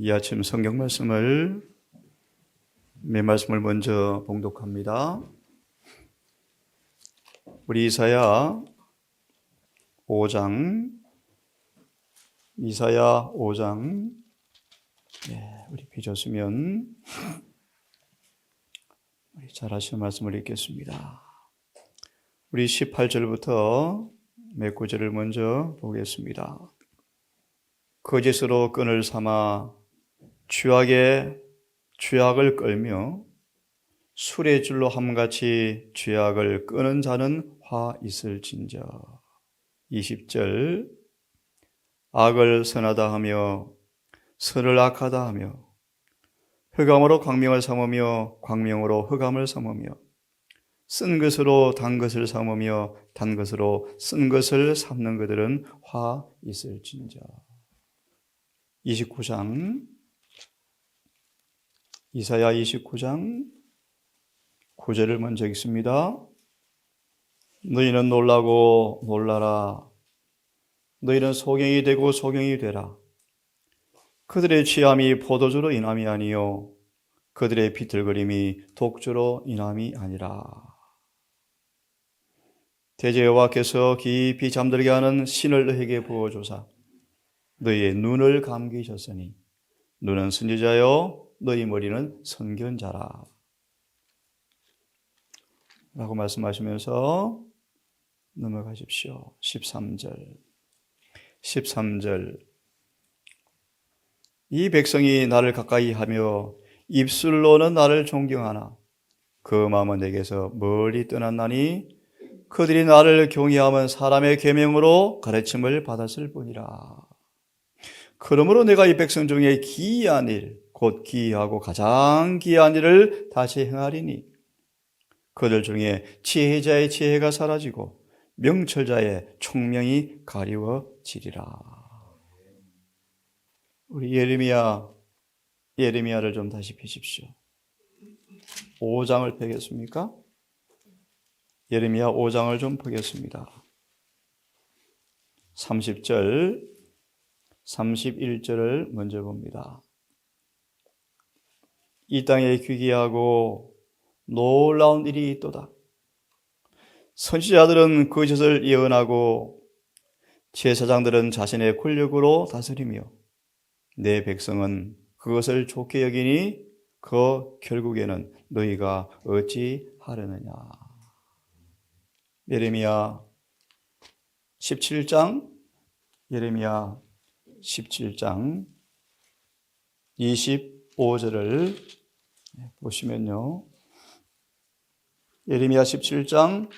이 아침 성경 말씀을 먼저 봉독합니다. 우리 이사야 5장 우리 펴줬으면 우리 잘 하시는 말씀을 읽겠습니다. 우리 18절부터 몇 구절을 먼저 보겠습니다. 거짓으로 끈을 삼아 죄악을 끌며 술의 줄로 함같이 죄악을 끄는 자는 화 있을진저. 20절 악을 선하다 하며 선을 악하다 하며 흑암으로 광명을 삼으며 광명으로 흑암을 삼으며 쓴 것으로 단 것을 삼으며 단 것으로 쓴 것을 삼는 그들은 화 있을진저. 29장 이사야 29장 9절을 먼저 읽습니다. 너희는 놀라고 놀라라. 너희는 소경이 되고 소경이 되라. 그들의 취함이 포도주로 인함이 아니요 그들의 비틀거림이 독주로 인함이 아니라. 대제 여호와께서 깊이 잠들게 하는 신을 너희에게 부어주사 너희의 눈을 감기셨으니 눈은 선지자요 너희 머리는 선견자라 라고 말씀하시면서 넘어가십시오. 13절 이 백성이 나를 가까이 하며 입술로는 나를 존경하나 그 마음은 내게서 멀리 떠났나니 그들이 나를 경외하면 사람의 계명으로 가르침을 받았을 뿐이라. 그러므로 내가 이 백성 중에 기이한 일, 곧 기이하고 가장 기이한 일을 다시 행하리니 그들 중에 지혜자의 지혜가 사라지고 명철자의 총명이 가리워지리라. 우리 예레미야를 좀 다시 펴십시오. 5장을 펴겠습니까? 예레미야 5장을 좀 보겠습니다. 30절, 31절을 먼저 봅니다. 이 땅에 귀기하고 놀라운 일이 있도다. 선지자들은 거짓을 예언하고 제사장들은 자신의 권력으로 다스리며 내 백성은 그것을 좋게 여기니 그 결국에는 너희가 어찌 하려느냐. 예레미야 17장 25절을 보시면요. 예레미야 17장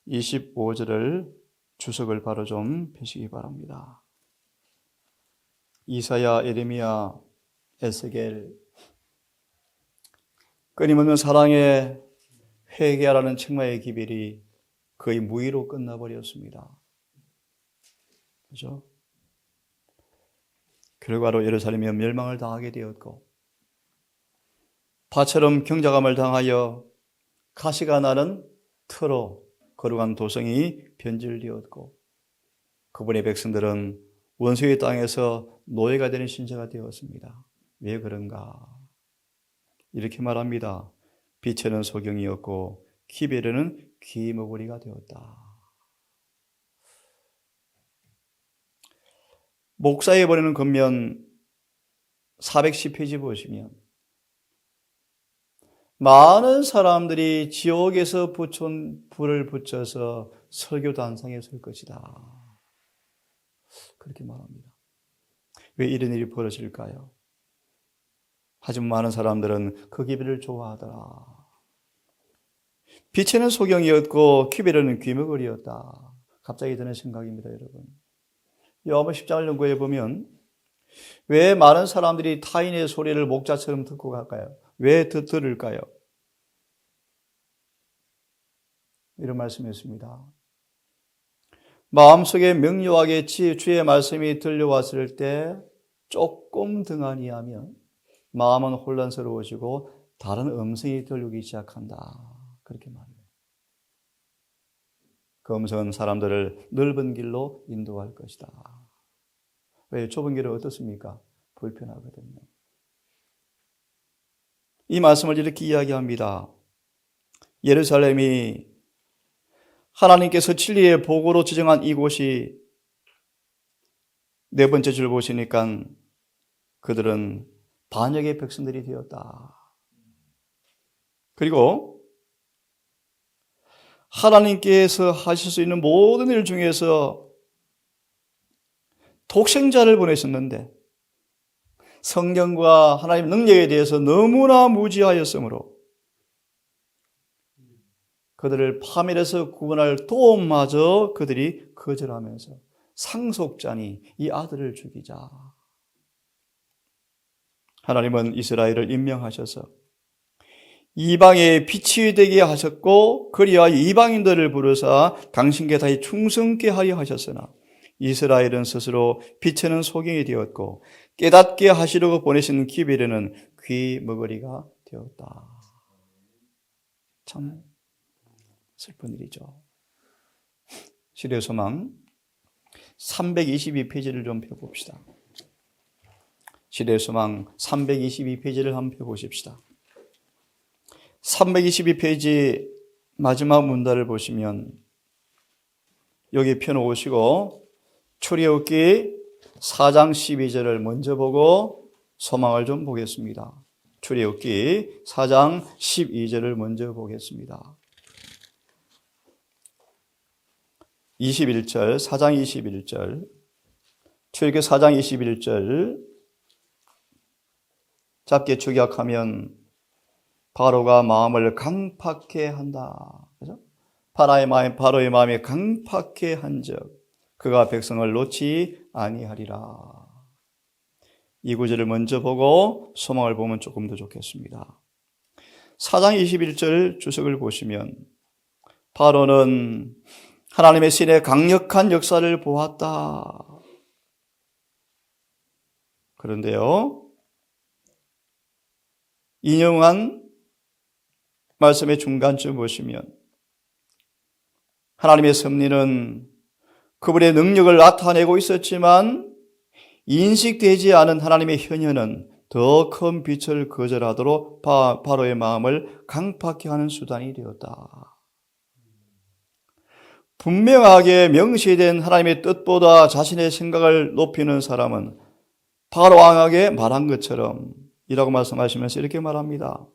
25절을 주석을 바로 좀 펴시기 바랍니다. 이사야, 예레미야, 에스겔 끊임없는 사랑의 회개하라는 책마의 기별이 거의 무의로 끝나버렸습니다. 그렇죠? 결과로 예루살렘이 멸망을 당하게 되었고 파처럼 경작함을 당하여 가시가 나는 터로 거룩한 도성이 변질되었고 그분의 백성들은 원수의 땅에서 노예가 되는 신세가 되었습니다. 왜 그런가? 이렇게 말합니다. 빛에는 소경이었고 기별에는 귀머거리가 되었다. 목사에 보내는 겉면 410페이지 보시면 많은 사람들이 지옥에서 불을 붙여서 설교 단상에 설 것이다. 그렇게 말합니다. 왜 이런 일이 벌어질까요? 하지만 많은 사람들은 그 기별을 좋아하더라. 빛에는 소경이었고 기별에는 귀머거리였다. 갑자기 드는 생각입니다, 여러분. 요한복음 10장을 연구해 보면 왜 많은 사람들이 타인의 소리를 목자처럼 듣고 갈까요? 왜 들을까요? 이런 말씀이었습니다. 마음속에 명료하게 주의 말씀이 들려왔을 때 조금 등한히 하면 마음은 혼란스러워지고 다른 음성이 들리기 시작한다. 그렇게 말해요. 그 음성은 사람들을 넓은 길로 인도할 것이다. 왜? 좁은 길은 어떻습니까? 불편하거든요. 이 말씀을 이렇게 이야기합니다. 예루살렘이 하나님께서 진리의 보고로 지정한 이곳이 네 번째 줄 보시니까 그들은 반역의 백성들이 되었다. 그리고 하나님께서 하실 수 있는 모든 일 중에서 독생자를 보내셨는데 성령과 하나님의 능력에 대해서 너무나 무지하였으므로 그들을 파멸해서 구원할 도움마저 그들이 거절하면서 상속자니 이 아들을 죽이자. 하나님은 이스라엘을 임명하셔서 이방의 빛이 되게 하셨고 그리하여 이방인들을 부르사 당신께 다시 충성케 하려 하셨으나 이스라엘은 스스로 빛에는 소경이 되었고 깨닫게 하시려고 보내신 기별에는 귀머거리가 되었다. 참 슬픈 일이죠. 시대의 소망 322페이지를 좀 펴봅시다. 시대의 소망 322페이지를 한번 펴보십시다. 322페이지 마지막 문단을 보시면 여기 펴놓으시고 출애굽기 4장 12절을 먼저 보고 소망을 좀 보겠습니다. 출애굽기 4장 12절을 먼저 보겠습니다. 21절, 4장 21절, 출애굽기 4장 21절 짧게 축약하면 바로가 마음을 강팍해 한다. 그죠? 바로의 마음이 강팍해 한즉 그가 백성을 놓지 아니하리라. 이 구절을 먼저 보고 소망을 보면 조금 더 좋겠습니다. 4장 21절 주석을 보시면 바로는 하나님의 신의 강력한 역사를 보았다. 그런데요, 인용한 말씀의 중간쯤 보시면 하나님의 섭리는 그분의 능력을 나타내고 있었지만 인식되지 않은 하나님의 현현은 더 큰 빛을 거절하도록 바로의 마음을 강팍해 하는 수단이 되었다. 분명하게 명시된 하나님의 뜻보다 자신의 생각을 높이는 사람은 바로 왕에게 말한 것처럼 이라고 말씀하시면서 이렇게 말합니다.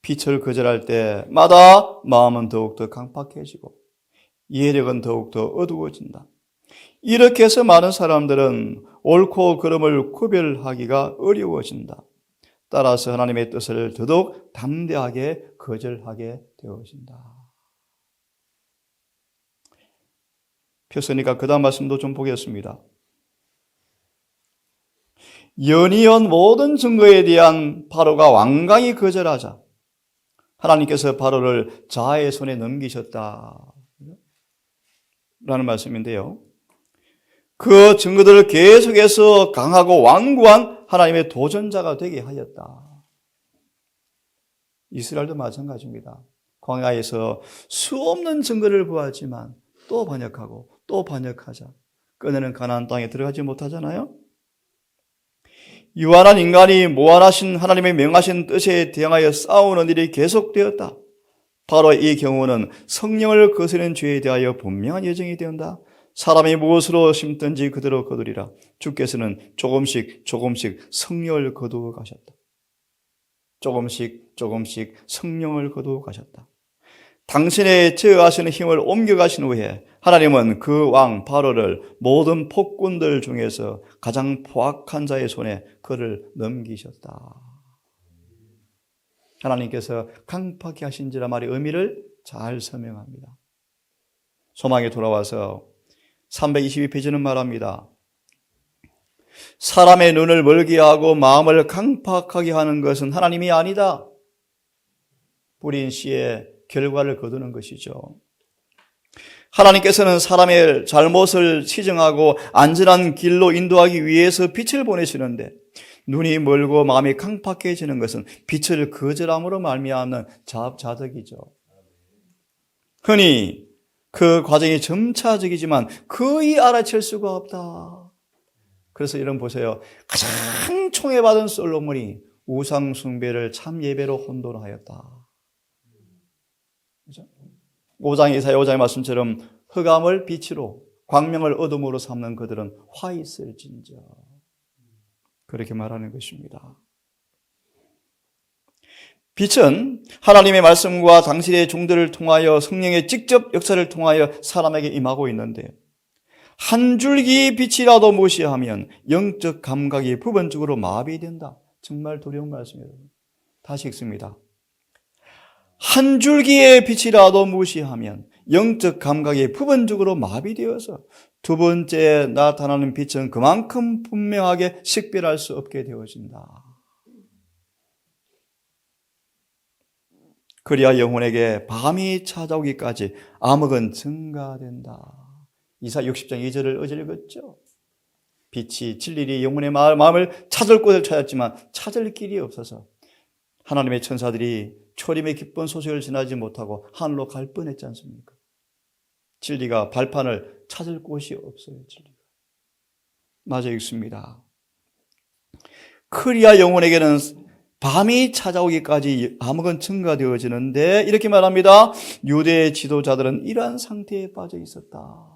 빛을 거절할 때마다 마음은 더욱더 강팍해지고 이해력은 더욱더 어두워진다. 이렇게 해서 많은 사람들은 옳고 그름을 구별하기가 어려워진다. 따라서 하나님의 뜻을 더더욱 담대하게 거절하게 되어진다. 폈으니까 그 다음 말씀도 좀 보겠습니다. 연이은 모든 증거에 대한 바로가 완강히 거절하자 하나님께서 바로를 자아의 손에 넘기셨다 라는 말씀인데요. 그 증거들을 계속해서 강하고 완고한 하나님의 도전자가 되게 하였다. 이스라엘도 마찬가지입니다. 광야에서 수없는 증거를 보았지만 또 반역하고 또 반역하자 끄내는 가나안 땅에 들어가지 못하잖아요. 유한한 인간이 무한하신 하나님의 명하신 뜻에 대항하여 싸우는 일이 계속되었다. 바로 이 경우는 성령을 거스르는 죄에 대하여 분명한 예정이 되었다. 사람이 무엇으로 심든지 그대로 거두리라. 주께서는 조금씩 성령을 거두어 가셨다. 조금씩 성령을 거두어 가셨다. 당신의 제어하시는 힘을 옮겨가신 후에 하나님은 그 왕 바로를 모든 폭군들 중에서 가장 포악한 자의 손에 그를 넘기셨다. 하나님께서 강팍히 하신지라 말의 의미를 잘 설명합니다. 소망에 돌아와서 322페이지는 말합니다. 사람의 눈을 멀게 하고 마음을 강팍하게 하는 것은 하나님이 아니다. 뿌린 씨의 결과를 거두는 것이죠. 하나님께서는 사람의 잘못을 시정하고 안전한 길로 인도하기 위해서 빛을 보내시는데 눈이 멀고 마음이 강팍해지는 것은 빛을 거절함으로 말미암는 자덕이죠. 흔히 그 과정이 점차적이지만 거의 알아챌 수가 없다. 그래서 이런 보세요. 가장 총애받은 솔로몬이 우상 숭배를 참 예배로 혼돈하였다. 그렇죠? 5장 이사야 5장의 말씀처럼 흑암을 빛으로 광명을 어둠으로 삼는 그들은 화 있을진저. 그렇게 말하는 것입니다. 빛은 하나님의 말씀과 당신의 종들을 통하여 성령의 직접 역사를 통하여 사람에게 임하고 있는데 한 줄기 빛이라도 무시하면 영적 감각이 부분적으로 마비된다. 정말 두려운 말씀이에요. 다시 읽습니다. 한 줄기의 빛이라도 무시하면 영적 감각이 부분적으로 마비되어서 두 번째 나타나는 빛은 그만큼 분명하게 식별할 수 없게 되어진다. 그리야 영혼에게 밤이 찾아오기까지 암흑은 증가된다. 이사 60장 2절을 어제 읽었죠. 빛이 진리리 영혼의 마음을 찾을 곳을 찾았지만 찾을 길이 없어서 하나님의 천사들이 초림의 기쁜 소식을 전하지 못하고 하늘로 갈 뻔했지 않습니까? 진리가 발판을 찾을 곳이 없어요. 진리가. 맞아 읽습니다. 그리야 영혼에게는 밤이 찾아오기까지 암흑은 증가되어지는데 이렇게 말합니다. 유대의 지도자들은 이러한 상태에 빠져 있었다.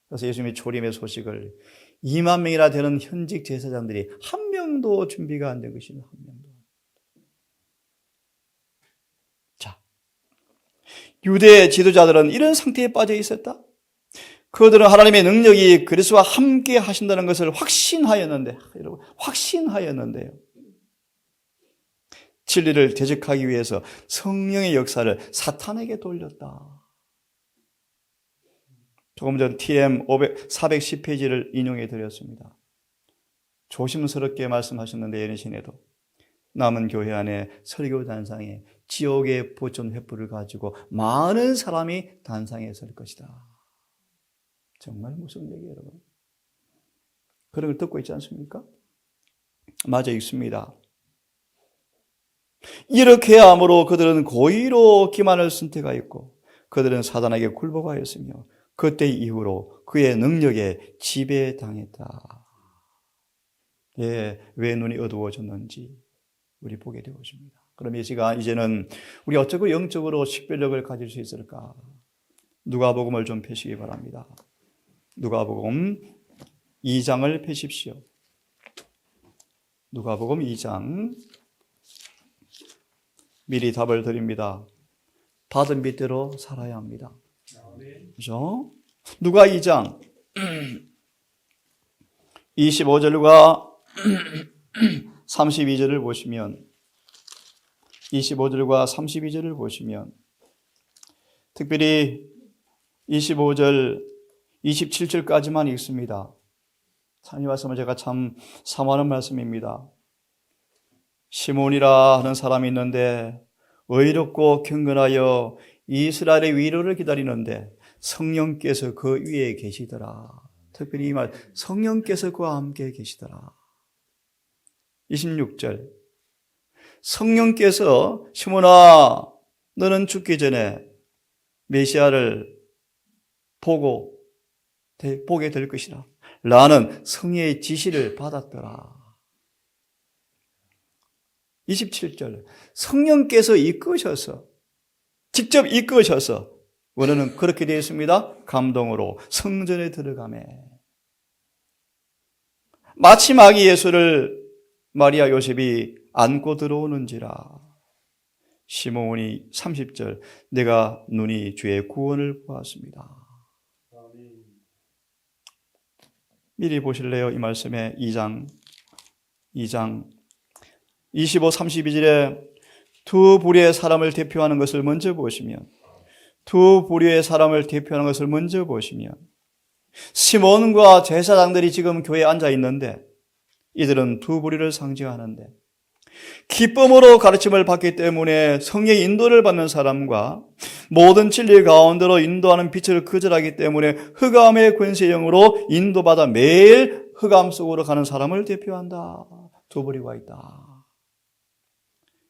그래서 예수님의 초림의 소식을 2만 명이나 되는 현직 제사장들이 한 명도 준비가 안 된 것입니다. 한 명도. 자, 유대 지도자들은 이런 상태에 빠져 있었다. 그들은 하나님의 능력이 그리스도와 함께 하신다는 것을 확신하였는데, 여러분, 확신하였는데요. 진리를 대적하기 위해서 성령의 역사를 사탄에게 돌렸다. 조금 전 TM 410페이지를 인용해 드렸습니다. 조심스럽게 말씀하셨는데 예리신에도 남은 교회 안에 설교 단상에 지옥의 보존 횃불을 가지고 많은 사람이 단상에 설 것이다. 정말 무서운 얘기예요, 여러분. 그런 걸 듣고 있지 않습니까? 맞아 있습니다. 이렇게 함으로 그들은 고의로 기만을 선택하였고 그들은 사단에게 굴복하였으며 그때 이후로 그의 능력에 지배당했다. 예, 왜 눈이 어두워졌는지 우리 보게 되어집니다. 그럼 이 시간 이제는 우리 어쩌고 영적으로 식별력을 가질 수 있을까? 누가복음을 좀 펴시기 바랍니다. 누가복음 2장을 펴십시오. 누가복음 2장 미리 답을 드립니다. 받은 빛대로 살아야 합니다. 그렇죠? 누가 2장 25절과 32절을 보시면 25절과 32절을 보시면 특별히 25절 27절까지만 읽습니다. 이 말씀은 제가 참 사모하는 말씀입니다. 시몬이라 하는 사람이 있는데 의롭고 경건하여 이스라엘의 위로를 기다리는데 성령께서 그 위에 계시더라. 특별히 이 말, 성령께서 그와 함께 계시더라. 26절 성령께서 시몬아 너는 죽기 전에 메시아를 보게 될 것이라. 나는 성령의 지시를 받았더라. 27절 성령께서 이끄셔서 직접 이끄셔서 원어는 그렇게 되어 있습니다. 감동으로 성전에 들어가매 마침 아기 예수를 마리아 요셉이 안고 들어오는지라. 시몬이 30절 내가 눈이 주의 구원을 보았습니다. 미리 보실래요? 이 말씀에 2장 25, 32절에 두 부류의 사람을 대표하는 것을 먼저 보시면 시몬과 제사장들이 지금 교회에 앉아 있는데 이들은 두 부류를 상징하는데 기쁨으로 가르침을 받기 때문에 성령의 인도를 받는 사람과 모든 진리 가운데로 인도하는 빛을 거절하기 때문에 흑암의 권세의 영으로 인도받아 매일 흑암 속으로 가는 사람을 대표한다. 두 부류가 있다.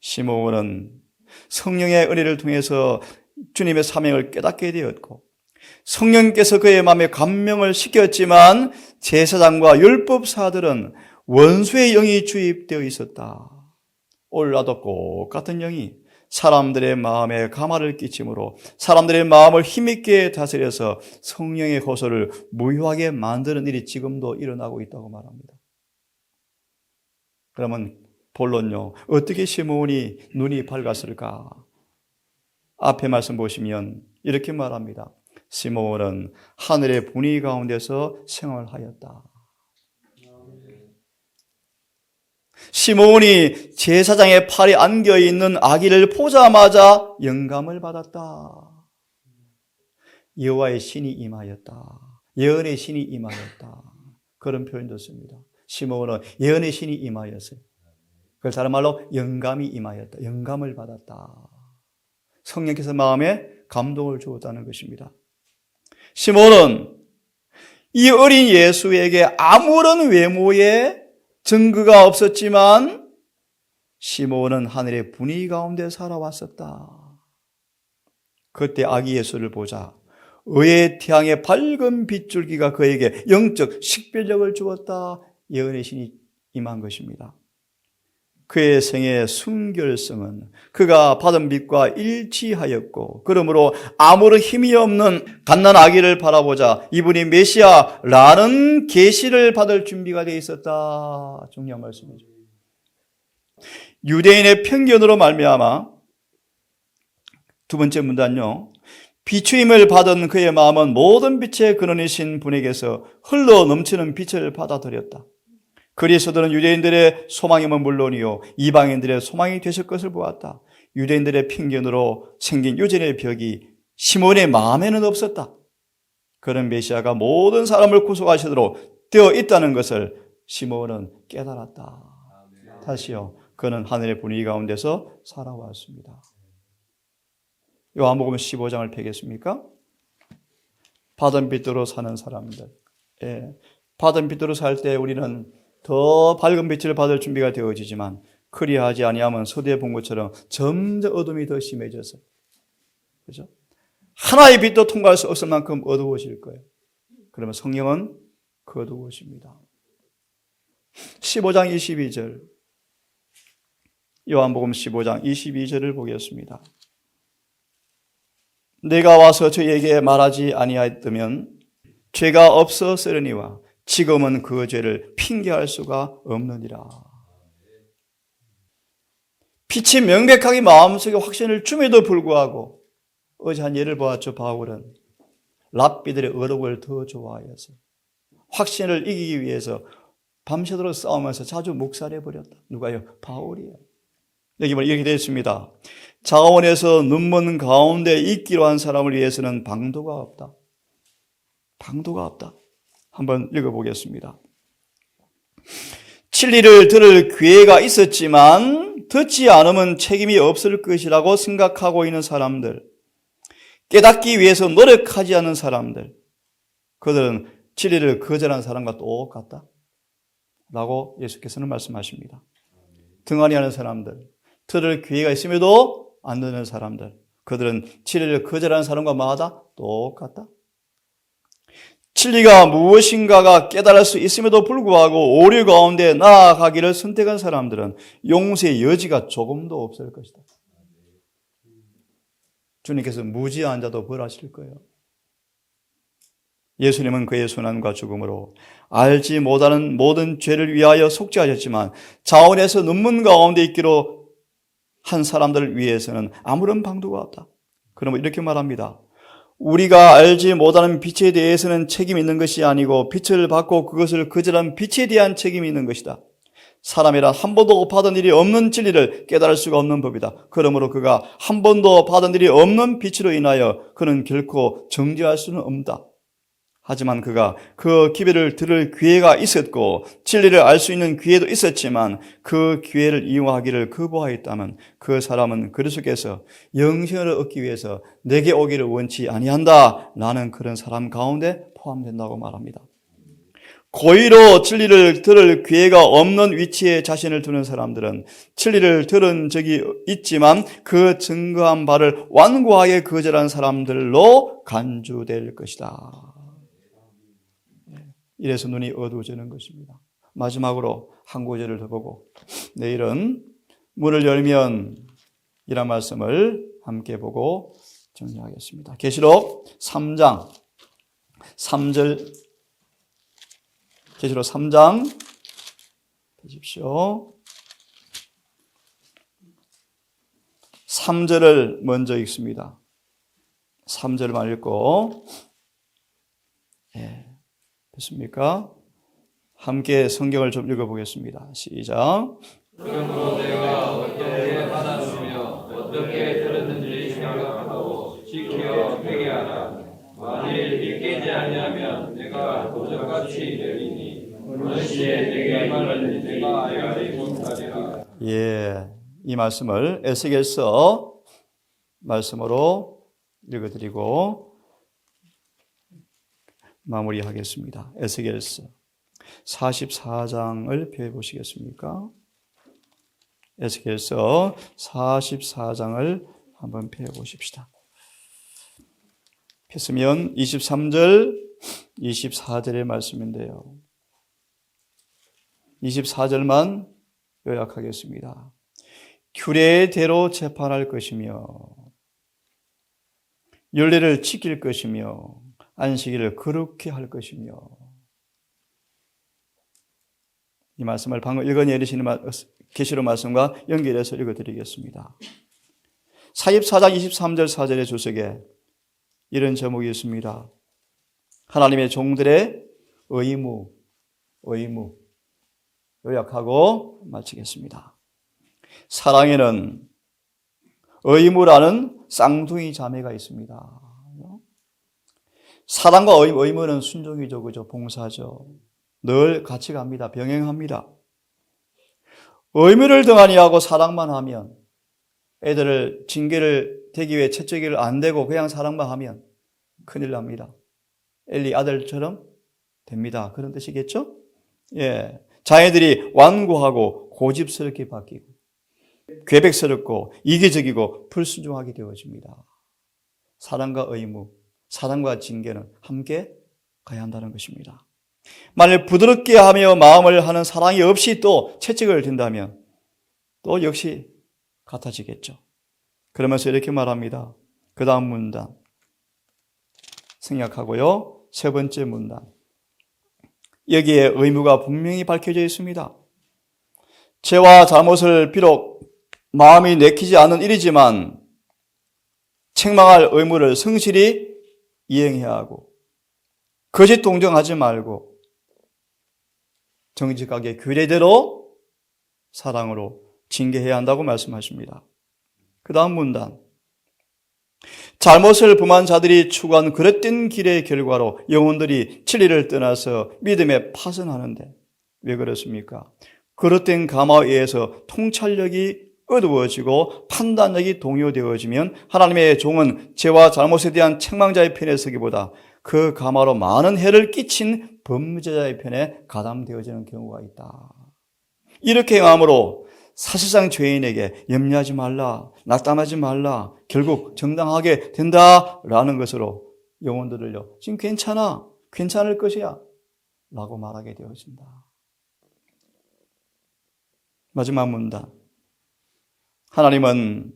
시몬은 성령의 은혜를 통해서 주님의 사명을 깨닫게 되었고 성령께서 그의 마음에 감명을 시켰지만 제사장과 율법사들은 원수의 영이 주입되어 있었다. 오늘 나도 똑같은 영이 사람들의 마음에 가마를 끼침으로 사람들의 마음을 힘있게 다스려서 성령의 호소를 무효하게 만드는 일이 지금도 일어나고 있다고 말합니다. 그러면 본론요, 어떻게 시므온이 눈이 밝았을까? 앞에 말씀 보시면 이렇게 말합니다. 시므온은 하늘의 분위 가운데서 생활하였다. 시므온이 제사장의 팔에 안겨있는 아기를 보자마자 영감을 받았다. 여호와의 신이 임하였다. 예언의 신이 임하였다. 그런 표현도 씁니다. 시므온은 예언의 신이 임하였어요. 그걸 다른 말로 영감이 임하였다. 영감을 받았다. 성령께서 마음에 감동을 주었다는 것입니다. 시므온은 이 어린 예수에게 아무런 외모의 증거가 없었지만 시므온은 하늘의 분위 가운데 살아왔었다. 그때 아기 예수를 보자 의의 태양의 밝은 빗줄기가 그에게 영적 식별력을 주었다. 예언의 신이 임한 것입니다. 그의 생의 순결성은 그가 받은 빛과 일치하였고, 그러므로 아무런 힘이 없는 갓난 아기를 바라보자 이분이 메시아라는 계시를 받을 준비가 되어 있었다. 중요한 말씀이죠. 유대인의 편견으로 말미암아 두 번째 문단요, 비추임을 받은 그의 마음은 모든 빛의 근원이신 분에게서 흘러 넘치는 빛을 받아들였다. 그리스도는 유대인들의 소망임은 물론이요 이방인들의 소망이 되실 것을 보았다. 유대인들의 편견으로 생긴 유전의 벽이 시몬의 마음에는 없었다. 그런 메시아가 모든 사람을 구속하시도록 되어 있다는 것을 시몬은 깨달았다. 다시요, 그는 하늘의 분위기 가운데서 살아왔습니다. 요한복음 15장을 펴겠습니까? 받은 빛으로 사는 사람들. 받은 빛으로 살 때 우리는 더 밝은 빛을 받을 준비가 되어지지만 그리하지 아니하면 서두에 본 것처럼 점점 어둠이 더 심해져서, 그렇죠? 하나의 빛도 통과할 수 없을 만큼 어두워질 거예요. 그러면 성령은 거두어집니다. 15장 22절, 요한복음 15장 22절을 보겠습니다. 내가 와서 저희에게 말하지 아니하였다면 죄가 없었으려니와 지금은 그 죄를 핑계할 수가 없느니라. 빛이 명백하게 마음속에 확신을 줌에도 불구하고, 어제 한 예를 보았죠. 바울은 랍비들의 어록을 더 좋아해서 확신을 이기기 위해서 밤새도록 싸우면서 자주 묵살해버렸다. 누가요? 바울이에요. 여기 이렇게 되어 있습니다. 자원에서 눈먼 가운데 있기로 한 사람을 위해서는 방도가 없다. 방도가 없다. 한번 읽어보겠습니다. 진리를 들을 기회가 있었지만 듣지 않으면 책임이 없을 것이라고 생각하고 있는 사람들, 깨닫기 위해서 노력하지 않는 사람들, 그들은 진리를 거절한 사람과 똑같다 라고 예수께서는 말씀하십니다. 등한히하는 사람들, 들을 기회가 있음에도 안 듣는 사람들, 그들은 진리를 거절하는 사람과 뭐하다? 똑같다. 진리가 무엇인가가 깨달을 수 있음에도 불구하고 오류 가운데 나아가기를 선택한 사람들은 용서의 여지가 조금도 없을 것이다. 주님께서 무지한 자도 벌하실 거예요. 예수님은 그의 순환과 죽음으로 알지 못하는 모든 죄를 위하여 속죄하셨지만 자원에서 눈먼 가운데 있기로 한 사람들을 위해서는 아무런 방도가 없다. 그러면 이렇게 말합니다. 우리가 알지 못하는 빛에 대해서는 책임이 있는 것이 아니고 빛을 받고 그것을 거절한 빛에 대한 책임이 있는 것이다. 사람이란 한 번도 받은 일이 없는 진리를 깨달을 수가 없는 법이다. 그러므로 그가 한 번도 받은 일이 없는 빛으로 인하여 그는 결코 정죄할 수는 없다. 하지만 그가 그 기회를 들을 기회가 있었고 진리를 알 수 있는 기회도 있었지만 그 기회를 이용하기를 거부하였다면 그 사람은 그리스도께서 영생을 얻기 위해서 내게 오기를 원치 아니한다 라는 그런 사람 가운데 포함된다고 말합니다. 고의로 진리를 들을 기회가 없는 위치에 자신을 두는 사람들은 진리를 들은 적이 있지만 그 증거한 바를 완고하게 거절한 사람들로 간주될 것이다. 이래서 눈이 어두워지는 것입니다. 마지막으로 한 구절을 더 보고 내일은 문을 열면 이란 말씀을 함께 보고 정리하겠습니다. 계시록 3장 3절, 계시록 3장 보십시오. 3절을 먼저 읽습니다. 3절만 읽고, 됐습니까? 함께 성경을 좀 읽어보겠습니다. 시작. 그러므로 내가 어떻게 받았으며 어떻게 들었는지 생각하고 지켜 회개하라. 만일 믿기지 아니하면 내가 도적같이 내리니 어느 시에 내게 말하는 내가 알지 못하리라. 이 말씀을 에스겔서 말씀으로 읽어드리고 마무리하겠습니다. 에스겔서 44장을 펴보시겠습니까? 에스겔서 44장을 한번 펴보십시다. 폈으면 23절, 24절의 말씀인데요. 24절만 요약하겠습니다. 규례대로 재판할 것이며 율례를 지킬 것이며 안식일을 거룩히 할 것이며, 이 말씀을 방금 읽어내리시는 계시록 말씀과 연결해서 읽어드리겠습니다. 44장 23절 4절의 주석에 이런 제목이 있습니다. 하나님의 종들의 의무 요약하고 마치겠습니다. 사랑에는 의무라는 쌍둥이 자매가 있습니다. 사랑과 의무는 순종이죠, 그죠? 봉사죠. 늘 같이 갑니다. 병행합니다. 의무를 등한히 하고 사랑만 하면, 애들을 징계를 대기 위해 채찍을 안 대고 그냥 사랑만 하면 큰일 납니다. 엘리 아들처럼 됩니다. 그런 뜻이겠죠? 자녀들이 완고하고 고집스럽게 바뀌고 계획스럽고 이기적이고 불순종하게 되어집니다. 사랑과 의무, 사랑과 징계는 함께 가야 한다는 것입니다. 만일 부드럽게 하며 마음을 하는 사랑이 없이 또 채찍을 든다면 또 역시 같아지겠죠. 그러면서 이렇게 말합니다. 그 다음 문단 생략하고요. 세 번째 문단, 여기에 의무가 분명히 밝혀져 있습니다. 죄와 잘못을 비록 마음이 내키지 않는 일이지만 책망할 의무를 성실히 이행해야 하고 거짓 동정하지 말고 정직하게 규례대로 사랑으로 징계해야 한다고 말씀하십니다. 그 다음 문단, 잘못을 범한 자들이 추구한 그릇된 길의 결과로 영혼들이 진리를 떠나서 믿음에 파선하는데 왜 그렇습니까? 그릇된 감화에 의해서 통찰력이 어두워지고 판단력이 동요되어지면 하나님의 종은 죄와 잘못에 대한 책망자의 편에 서기보다 그 감화로 많은 해를 끼친 범죄자의 편에 가담되어지는 경우가 있다. 이렇게 행함으로 사실상 죄인에게 염려하지 말라, 낙담하지 말라, 결국 정당하게 된다라는 것으로 영혼들을요, 지금 괜찮을 것이야 라고 말하게 되어진다. 마지막 문단, 하나님은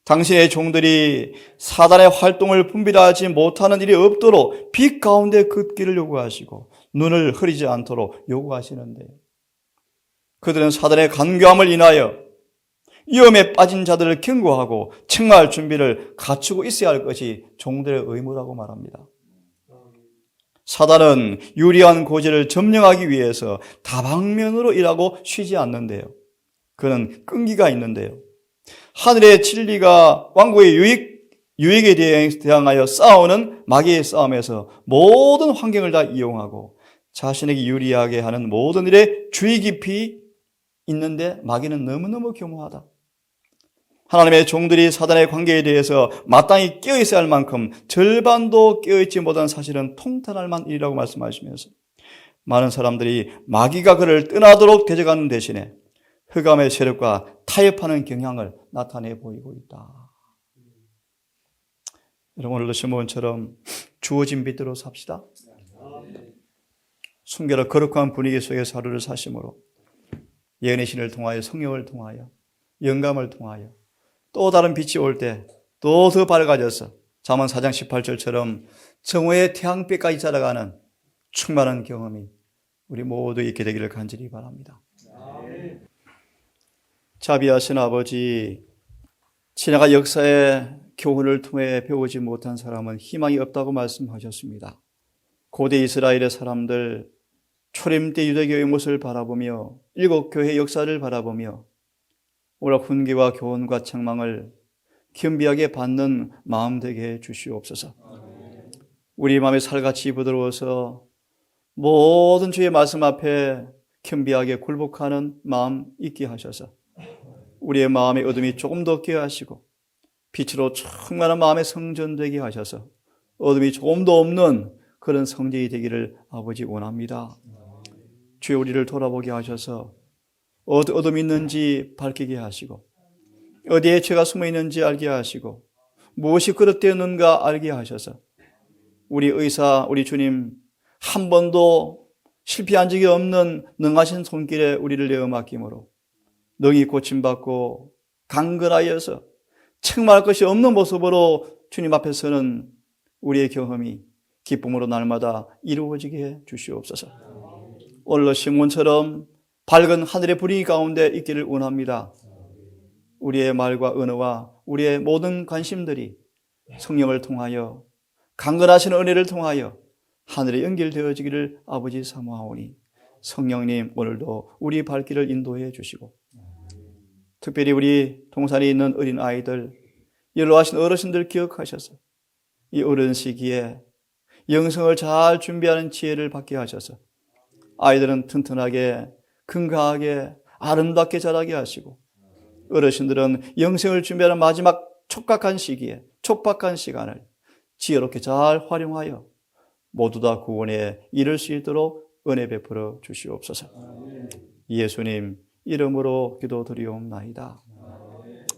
당신의 종들이 사단의 활동을 분별하지 못하는 일이 없도록 빛 가운데 걷기를 요구하시고 눈을 흐리지 않도록 요구하시는데, 그들은 사단의 간교함을 인하여 위험에 빠진 자들을 경고하고 책망할 준비를 갖추고 있어야 할 것이 종들의 의무라고 말합니다. 사단은 유리한 고지를 점령하기 위해서 다방면으로 일하고 쉬지 않는데요. 그는 끈기가 있는데요. 하늘의 진리가 왕국의 유익에 대항하여 싸우는 마귀의 싸움에서 모든 환경을 다 이용하고 자신에게 유리하게 하는 모든 일에 주의 깊이 있는데 마귀는 너무너무 교모하다. 하나님의 종들이 사단의 관계에 대해서 마땅히 깨어있어야 할 만큼 절반도 깨어있지 못한 사실은 통탄할 만한 일이라고 말씀하시면서 많은 사람들이 마귀가 그를 떠나도록 되져가는 대신에 흑암의 세력과 타협하는 경향을 나타내 보이고 있다. 여러분, 오늘도 시몬처럼 주어진 빛대로 삽시다. 순결한 거룩한 분위기 속에서 하루를 사심으로 예언의 신을 통하여, 성령을 통하여, 영감을 통하여 또 다른 빛이 올 때 또 더 밝아져서 잠언 4장 18절처럼 정오의 태양빛까지 자라가는 충만한 경험이 우리 모두 있게 되기를 간절히 바랍니다. 자비하신 아버지, 지나간 역사의 교훈을 통해 배우지 못한 사람은 희망이 없다고 말씀하셨습니다. 고대 이스라엘의 사람들, 초림 때 유대교의 모습을 바라보며 일곱 교회의 역사를 바라보며 오락 훈계와 교훈과 책망을 겸비하게 받는 마음 되게 해 주시옵소서. 우리 마음에 살같이 부드러워서 모든 주의 말씀 앞에 겸비하게 굴복하는 마음 있게 하셔서 우리의 마음의 어둠이 조금 더 깨게 하시고 빛으로 충만한 마음의 성전 되게 하셔서 어둠이 조금 더 없는 그런 성전이 되기를 아버지 원합니다. 주여, 우리를 돌아보게 하셔서 어둠이 있는지 밝히게 하시고 어디에 죄가 숨어 있는지 알게 하시고 무엇이 그릇되었는가 알게 하셔서 우리 의사, 우리 주님 한 번도 실패한 적이 없는 능하신 손길에 우리를 내어 맡김으로 능히 고침받고 강건하여서 책망할 것이 없는 모습으로 주님 앞에 서는 우리의 경험이 기쁨으로 날마다 이루어지게 해 주시옵소서. 오늘도 시몬처럼 밝은 하늘의 분위기 가운데 있기를 원합니다. 우리의 말과 언어와 우리의 모든 관심들이 성령을 통하여 강건하신 은혜를 통하여 하늘에 연결되어지기를 아버지 사모하오니 성령님, 오늘도 우리 발길을 인도해 주시고 특별히 우리 동산에 있는 어린 아이들, 연로하신 어르신들 기억하셔서 이 어른 시기에 영성을 잘 준비하는 지혜를 받게 하셔서 아이들은 튼튼하게 건강하게 아름답게 자라게 하시고 어르신들은 영생을 준비하는 마지막 촉박한 시기에 촉박한 시간을 지혜롭게 잘 활용하여 모두 다 구원에 이를 수 있도록 은혜 베풀어 주시옵소서. 예수님 이름으로 기도드리옵나이다.